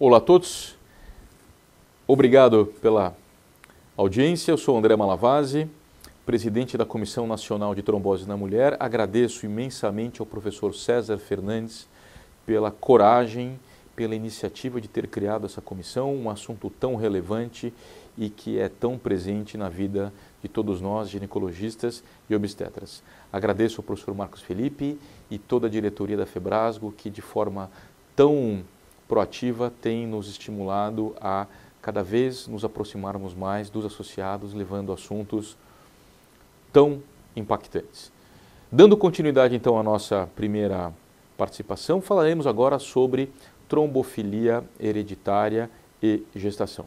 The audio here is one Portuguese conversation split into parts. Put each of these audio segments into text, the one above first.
Olá a todos, obrigado pela audiência. Eu sou André Malavasi, presidente da Comissão Nacional de Trombose na Mulher. Agradeço imensamente ao professor César Fernandes pela coragem, pela iniciativa de ter criado essa comissão, um assunto tão relevante e que é tão presente na vida de todos nós, ginecologistas e obstetras. Agradeço ao professor Marcos Felipe e toda a diretoria da Febrasgo, que de forma tão proativa tem nos estimulado a cada vez nos aproximarmos mais dos associados, levando assuntos tão impactantes. Dando continuidade então à nossa primeira participação, falaremos agora sobre trombofilia hereditária e gestação.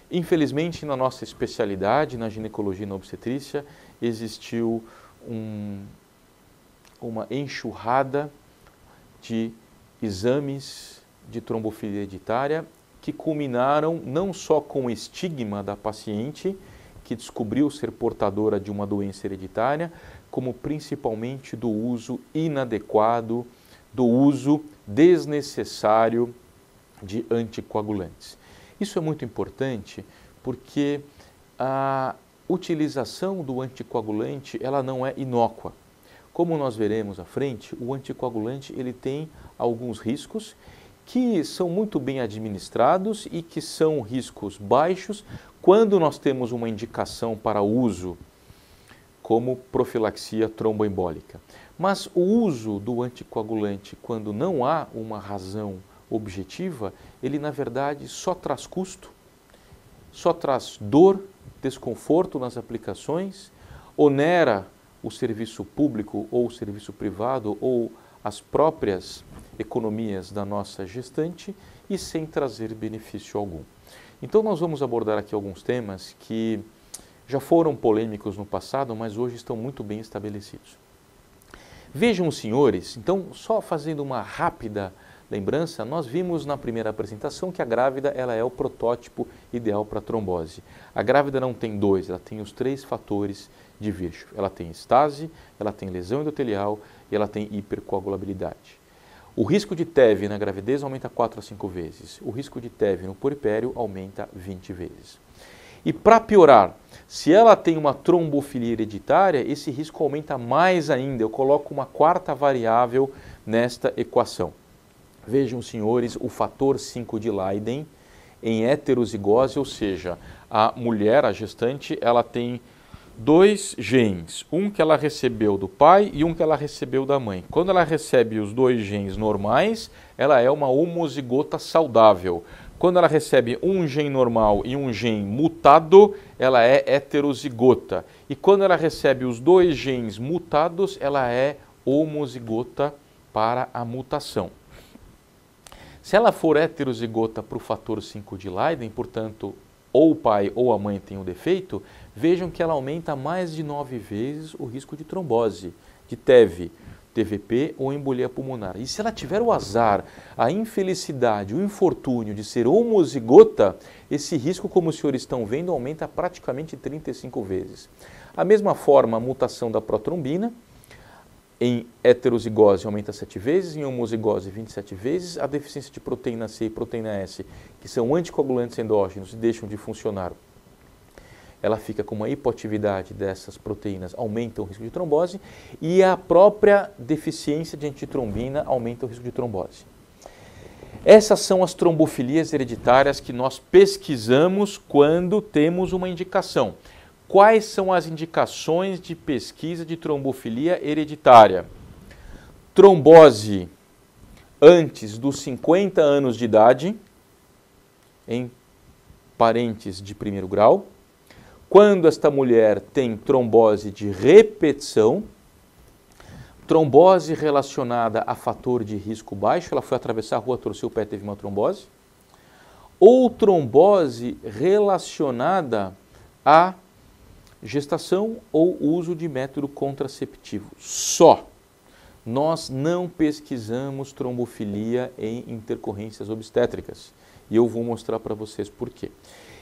Infelizmente, na nossa especialidade, na ginecologia e na obstetrícia, existiu uma enxurrada de exames de trombofilia hereditária que culminaram não só com o estigma da paciente, que descobriu ser portadora de uma doença hereditária, como principalmente do uso inadequado, do uso desnecessário de anticoagulantes. Isso é muito importante porque a utilização do anticoagulante ela não é inócua. Como nós veremos à frente, o anticoagulante ele tem alguns riscos que são muito bem administrados e que são riscos baixos quando nós temos uma indicação para uso como profilaxia tromboembólica. Mas o uso do anticoagulante quando não há uma razão objetiva, ele na verdade só traz custo, só traz dor, desconforto nas aplicações, onera o serviço público ou o serviço privado ou as próprias economias da nossa gestante e sem trazer benefício algum. Então nós vamos abordar aqui alguns temas que já foram polêmicos no passado, mas hoje estão muito bem estabelecidos. Vejam os senhores, então só fazendo uma rápida lembrança, nós vimos na primeira apresentação que a grávida ela é o protótipo ideal para trombose. A grávida não tem dois, ela tem os três fatores de Virchow. Ela tem estase, ela tem lesão endotelial e ela tem hipercoagulabilidade. O risco de TEV na gravidez aumenta 4 a 5 vezes. O risco de TEV no puerpério aumenta 20 vezes. E para piorar, se ela tem uma trombofilia hereditária, esse risco aumenta mais ainda. Eu coloco uma quarta variável nesta equação. Vejam, senhores, o fator 5 de Leiden em heterozigose, ou seja, a mulher, a gestante, ela tem dois genes, um que ela recebeu do pai e um que ela recebeu da mãe. Quando ela recebe os dois genes normais, ela é uma homozigota saudável. Quando ela recebe um gene normal e um gene mutado, ela é heterozigota. E quando ela recebe os dois genes mutados, ela é homozigota para a mutação. Se ela for heterozigota para o fator 5 de Leiden, portanto, ou o pai ou a mãe tem o defeito, vejam que ela aumenta mais de 9 vezes o risco de trombose, de TEV, TVP ou embolia pulmonar. E se ela tiver o azar, a infelicidade, o infortúnio de ser homozigota, esse risco, como os senhores estão vendo, aumenta praticamente 35 vezes. A mesma forma, a mutação da protrombina, em heterozigose aumenta 7 vezes, em homozigose 27 vezes, a deficiência de proteína C e proteína S, que são anticoagulantes endógenos e deixam de funcionar, ela fica com uma hipoatividade dessas proteínas, aumenta o risco de trombose, e a própria deficiência de antitrombina aumenta o risco de trombose. Essas são as trombofilias hereditárias que nós pesquisamos quando temos uma indicação. Quais são as indicações de pesquisa de trombofilia hereditária? Trombose antes dos 50 anos de idade, em parentes de primeiro grau. Quando esta mulher tem trombose de repetição, trombose relacionada a fator de risco baixo, ela foi atravessar a rua, torceu o pé, teve uma trombose, ou trombose relacionada a gestação ou uso de método contraceptivo. Só. Nós não pesquisamos trombofilia em intercorrências obstétricas. E eu vou mostrar para vocês por quê.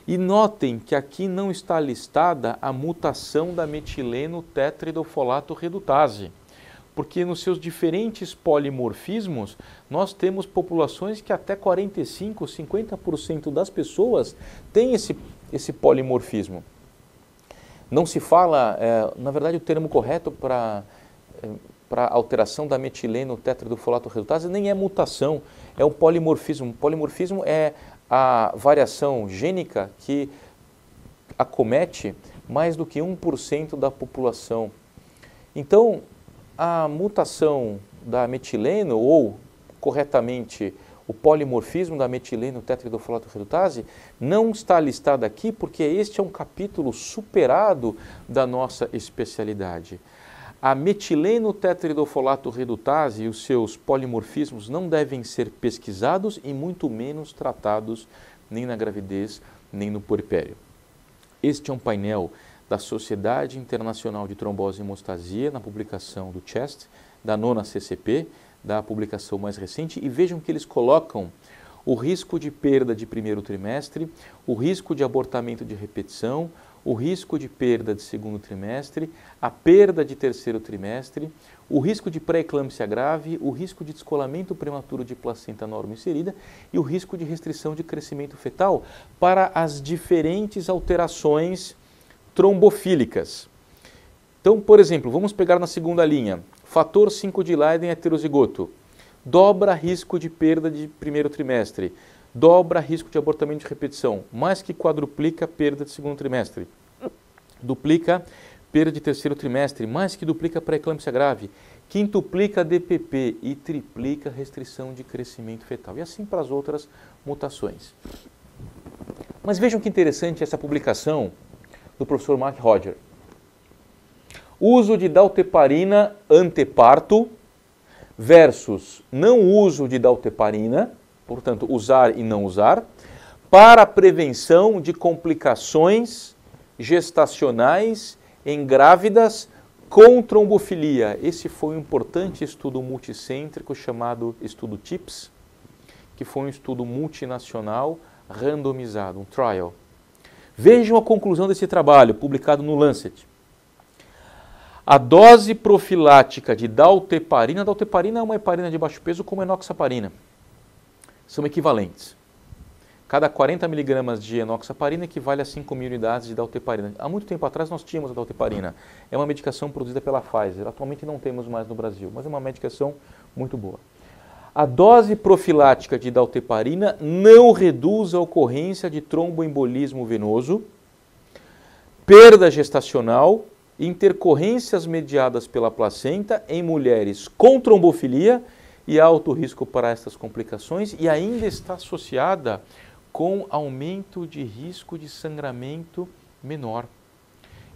E notem que aqui não está listada a mutação da metileno tetridofolato redutase. porque nos seus diferentes polimorfismos, nós temos populações que até 45%, 50% das pessoas têm esse polimorfismo. Não se fala, na verdade o termo correto para alteração da metileno tetradofolato redutase nem é mutação, é um polimorfismo. Polimorfismo é a variação gênica que acomete mais do que 1% da população. Então, a mutação da metileno, ou corretamente o polimorfismo da metileno tetradofolato redutase, não está listado aqui porque este é um capítulo superado da nossa especialidade. A metileno tetradofolato redutase e os seus polimorfismos não devem ser pesquisados e muito menos tratados nem na gravidez nem no puerpério. Este é um painel da Sociedade Internacional de Trombose e Hemostasia, na publicação do CHEST, da 9ª CCP, da publicação mais recente, e vejam que eles colocam o risco de perda de primeiro trimestre, o risco de abortamento de repetição, o risco de perda de segundo trimestre, a perda de terceiro trimestre, o risco de pré-eclâmpsia grave, o risco de descolamento prematuro de placenta normo-inserida e o risco de restrição de crescimento fetal para as diferentes alterações trombofílicas. Então, por exemplo, vamos pegar na segunda linha, fator 5 de Leiden heterozigoto, dobra risco de perda de primeiro trimestre, dobra risco de abortamento de repetição, mais que quadruplica perda de segundo trimestre, duplica perda de terceiro trimestre, mais que duplica pré-eclâmpsia grave, quintuplica DPP e triplica restrição de crescimento fetal, e assim para as outras mutações. Mas vejam que interessante essa publicação do professor Mark Roger. Uso de dalteparina anteparto versus não uso de dalteparina, portanto, usar e não usar, para a prevenção de complicações gestacionais em grávidas com trombofilia. Esse foi um importante estudo multicêntrico chamado estudo TIPS, que foi um estudo multinacional randomizado, um trial. Vejam a conclusão desse trabalho, publicado no Lancet. A dose profilática de dalteparina é uma heparina de baixo peso como enoxaparina, são equivalentes. Cada 40 mg de enoxaparina equivale a 5.000 unidades de dalteparina. Há muito tempo atrás nós tínhamos a dalteparina. É uma medicação produzida pela Pfizer. Atualmente não temos mais no Brasil, mas é uma medicação muito boa. A dose profilática de dalteparina não reduz a ocorrência de tromboembolismo venoso, perda gestacional, intercorrências mediadas pela placenta em mulheres com trombofilia e alto risco para estas complicações, e ainda está associada com aumento de risco de sangramento menor.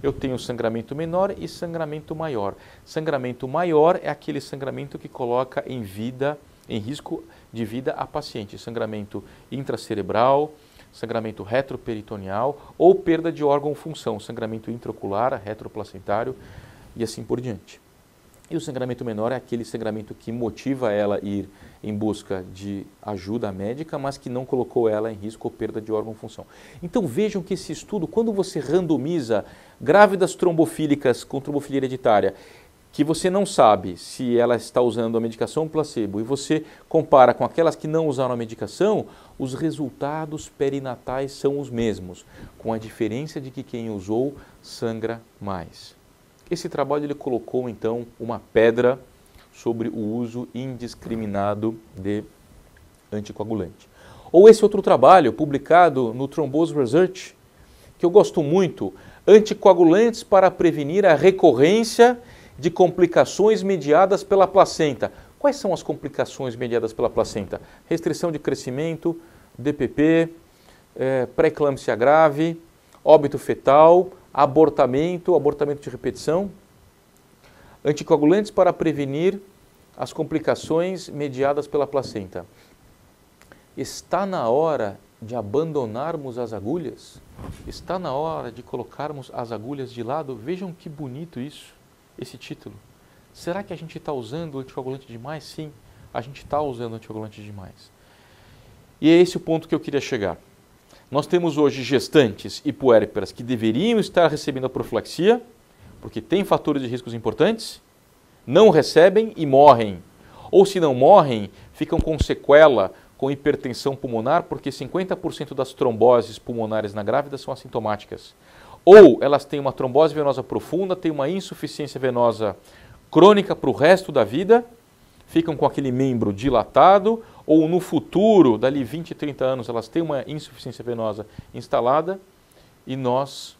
Eu tenho sangramento menor e sangramento maior. Sangramento maior é aquele sangramento que coloca em risco de vida a paciente. Sangramento intracerebral, sangramento retroperitoneal ou perda de órgão-função, sangramento intraocular, retroplacentário e assim por diante. E o sangramento menor é aquele sangramento que motiva ela a ir em busca de ajuda médica, mas que não colocou ela em risco ou perda de órgão-função. Então vejam que esse estudo, quando você randomiza grávidas trombofílicas com trombofilia hereditária, que você não sabe se ela está usando a medicação ou placebo, e você compara com aquelas que não usaram a medicação, os resultados perinatais são os mesmos, com a diferença de que quem usou sangra mais. Esse trabalho ele colocou então uma pedra sobre o uso indiscriminado de anticoagulante. Ou esse outro trabalho publicado no Thrombose Research, que eu gosto muito, anticoagulantes para prevenir a recorrência de complicações mediadas pela placenta. Quais são as complicações mediadas pela placenta? Restrição de crescimento, DPP, pré-eclâmpsia grave, óbito fetal, abortamento de repetição. Anticoagulantes para prevenir as complicações mediadas pela placenta. Está na hora de abandonarmos as agulhas? Está na hora de colocarmos as agulhas de lado? Vejam que bonito isso, esse título. Será que a gente está usando anticoagulante demais? Sim, a gente está usando anticoagulante demais. E é esse o ponto que eu queria chegar. Nós temos hoje gestantes e puérperas que deveriam estar recebendo a profilaxia, porque tem fatores de riscos importantes, não recebem e morrem. Ou se não morrem, ficam com sequela, com hipertensão pulmonar, porque 50% das tromboses pulmonares na grávida são assintomáticas. Ou elas têm uma trombose venosa profunda, têm uma insuficiência venosa crônica para o resto da vida, ficam com aquele membro dilatado, ou no futuro, dali 20, 30 anos, elas têm uma insuficiência venosa instalada e nós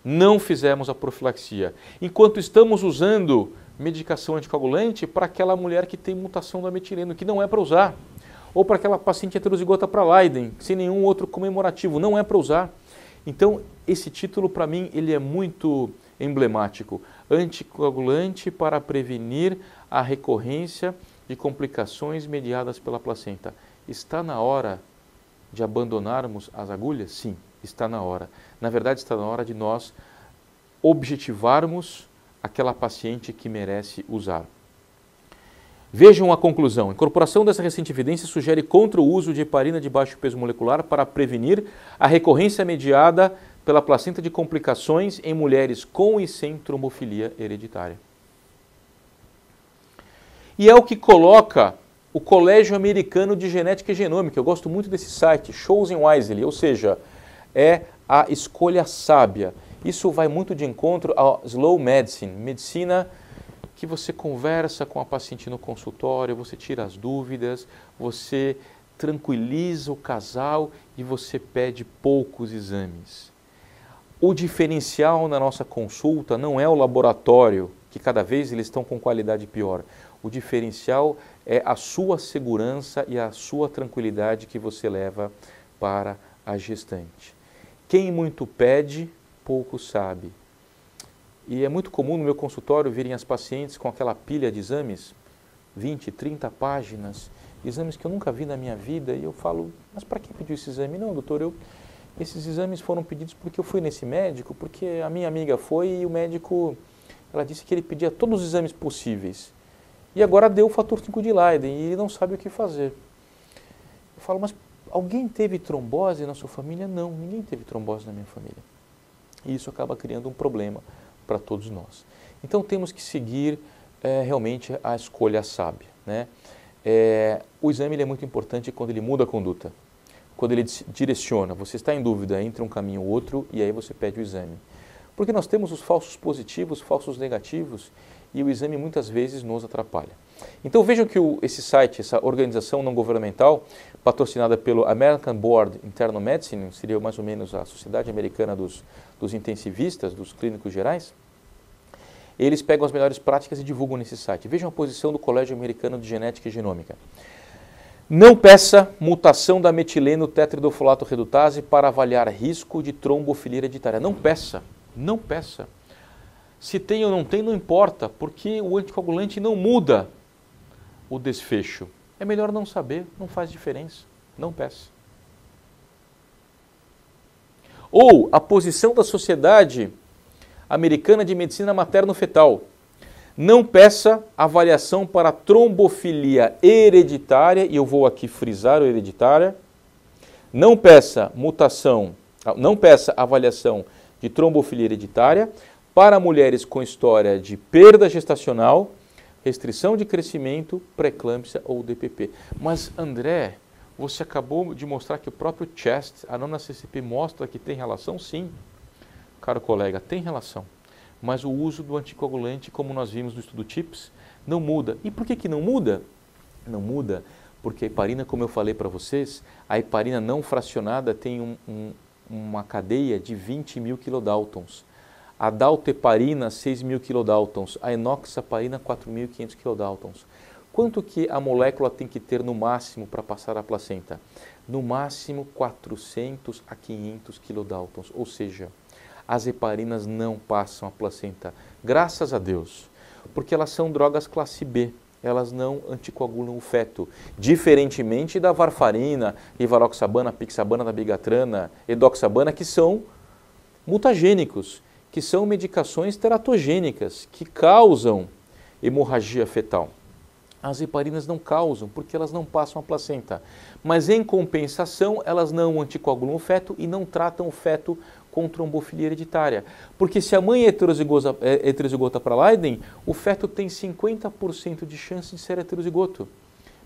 não fizemos a profilaxia. Enquanto estamos usando medicação anticoagulante para aquela mulher que tem mutação da metileno, que não é para usar. Ou para aquela paciente heterozigota para Leiden, sem nenhum outro comemorativo, não é para usar. Então, esse título, para mim, ele é muito emblemático. Anticoagulante para prevenir a recorrência de complicações mediadas pela placenta. Está na hora de abandonarmos as agulhas? Sim, está na hora. Na verdade, está na hora de nós objetivarmos aquela paciente que merece usar. Vejam a conclusão. A incorporação dessa recente evidência sugere contra o uso de heparina de baixo peso molecular para prevenir a recorrência mediada pela placenta de complicações em mulheres com e sem trombofilia hereditária. E é o que coloca o Colégio Americano de Genética e Genômica. Eu gosto muito desse site, Chosen Wisely, ou seja, é a escolha sábia. Isso vai muito de encontro ao Slow Medicine, medicina que você conversa com a paciente no consultório, você tira as dúvidas, você tranquiliza o casal e você pede poucos exames. O diferencial na nossa consulta não é o laboratório, que cada vez eles estão com qualidade pior. O diferencial é a sua segurança e a sua tranquilidade que você leva para a gestante. Quem muito pede, pouco sabe. E é muito comum no meu consultório virem as pacientes com aquela pilha de exames, 20, 30 páginas, exames que eu nunca vi na minha vida, e eu falo, mas para que pediu esse exame? Não, doutor, esses exames foram pedidos porque eu fui nesse médico, porque a minha amiga foi e o médico, ela disse que ele pedia todos os exames possíveis. E agora deu o fator 5 de Leiden e ele não sabe o que fazer. Eu falo, mas alguém teve trombose na sua família? Não, ninguém teve trombose na minha família. E isso acaba criando um problema para todos nós. Então temos que seguir realmente a escolha sábia, né? O exame ele é muito importante quando ele muda a conduta, quando ele direciona, você está em dúvida entre um caminho ou outro e aí você pede o exame. Porque nós temos os falsos positivos, falsos negativos e o exame muitas vezes nos atrapalha. Então vejam que esse site, essa organização não governamental, patrocinada pelo American Board Internal Medicine, seria mais ou menos a Sociedade Americana dos intensivistas, dos clínicos gerais, eles pegam as melhores práticas e divulgam nesse site. Vejam a posição do Colégio Americano de Genética e Genômica. Não peça mutação da metileno tetridofolato redutase para avaliar risco de trombofilia hereditária. Não peça, não peça. Se tem ou não tem, não importa, porque o anticoagulante não muda o desfecho. É melhor não saber, não faz diferença. Não peça. Ou a posição da Sociedade Americana de Medicina Materno-Fetal. Não peça avaliação para trombofilia hereditária, e eu vou aqui frisar o hereditária. Não peça avaliação de trombofilia hereditária para mulheres com história de perda gestacional, restrição de crescimento, pré-eclâmpsia ou DPP. Mas André, você acabou de mostrar que o próprio CHEST, a nona CCP, mostra que tem relação? Sim, caro colega, tem relação. Mas o uso do anticoagulante, como nós vimos no estudo TIPS, não muda. E por que não muda? Não muda porque a heparina, como eu falei para vocês, a heparina não fracionada tem uma cadeia de 20 mil kilodaltons. A dalteparina, 6.000 kilodaltons. A enoxaparina, 4.500 kilodaltons. Quanto que a molécula tem que ter no máximo para passar a placenta? No máximo 400 a 500 kilodaltons, ou seja, as heparinas não passam a placenta, graças a Deus, porque elas são drogas classe B, elas não anticoagulam o feto, diferentemente da varfarina, rivaroxabana, pixabana, dabigatrana, edoxabana, que são mutagênicos, que são medicações teratogênicas, que causam hemorragia fetal. As heparinas não causam, porque elas não passam a placenta. Mas, em compensação, elas não anticoagulam o feto e não tratam o feto com trombofilia hereditária. Porque se a mãe é heterozigota para Leiden, o feto tem 50% de chance de ser heterozigoto.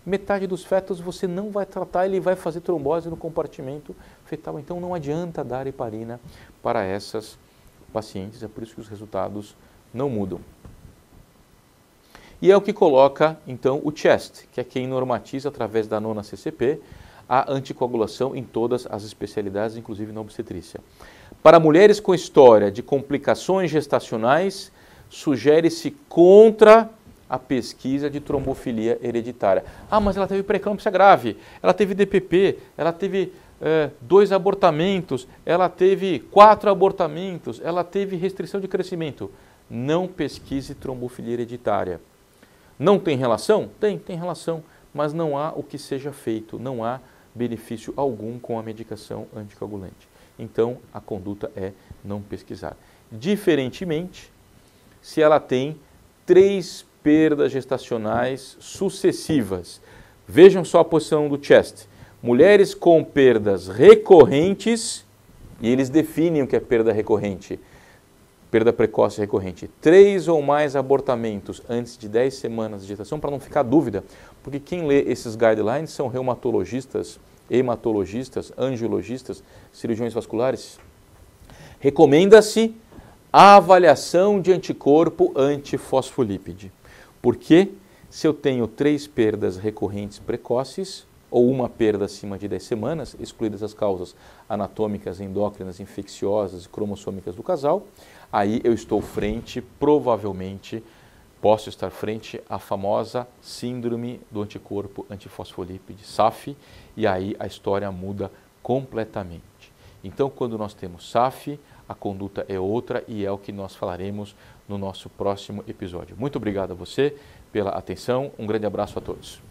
Metade dos fetos você não vai tratar, ele vai fazer trombose no compartimento fetal. Então não adianta dar heparina para essas pacientes, é por isso que os resultados não mudam. E é o que coloca, então, o CHEST, que é quem normatiza, através da 9ª CCP, a anticoagulação em todas as especialidades, inclusive na obstetrícia. Para mulheres com história de complicações gestacionais, sugere-se contra a pesquisa de trombofilia hereditária. Ah, mas ela teve pré-eclâmpsia grave, ela teve DPP, ela teve 2 abortamentos, ela teve 4 abortamentos, ela teve restrição de crescimento. Não pesquise trombofilia hereditária. Não tem relação? Tem relação, mas não há o que seja feito, não há benefício algum com a medicação anticoagulante. Então, a conduta é não pesquisar. Diferentemente, se ela tem 3 perdas gestacionais sucessivas. Vejam só a posição do CHEST. Mulheres com perdas recorrentes, e eles definem o que é perda recorrente, perda precoce recorrente. 3 ou mais abortamentos antes de 10 semanas de gestação, para não ficar dúvida, porque quem lê esses guidelines são reumatologistas, hematologistas, angiologistas, cirurgiões vasculares. Recomenda-se a avaliação de anticorpo antifosfolípide. Porque se eu tenho 3 perdas recorrentes precoces, ou uma perda acima de 10 semanas, excluídas as causas anatômicas, endócrinas, infecciosas e cromossômicas do casal, aí eu estou provavelmente posso estar frente à famosa síndrome do anticorpo antifosfolípide, SAF, e aí a história muda completamente. Então, quando nós temos SAF, a conduta é outra e é o que nós falaremos no nosso próximo episódio. Muito obrigado a você pela atenção, um grande abraço a todos.